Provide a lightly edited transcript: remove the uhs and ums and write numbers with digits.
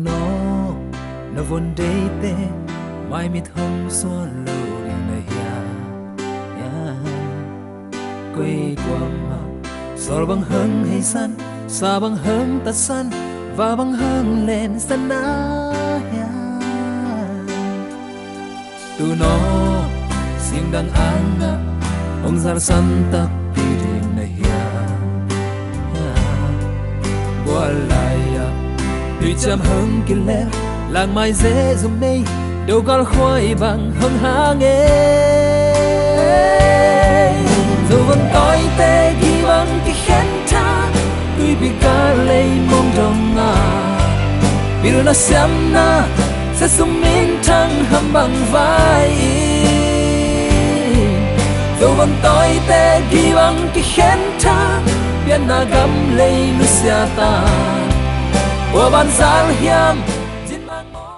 nó vốn đây tê mai mít hông xóa lâu đi này ya quay qua mà soi bằng hương hay san xa bằng hương ta san và bằng hương lên san na ya tu nó sim đang ăn ông zar san tak piring na ya qua lại tuy chăm hương kia lẽ làng mai dễ dùm mây đâu có khoai bằng hương hà nghe dù vẫn tối tê ghi bằng cái khen tha tuy bị cá lấy mong đồng vì nó xem na sẽ sung minh thăng hầm bằng vai dù vẫn tối tê ghi bằng cái khen tha biết na gắm lấy nó xe ta của ban giang hiam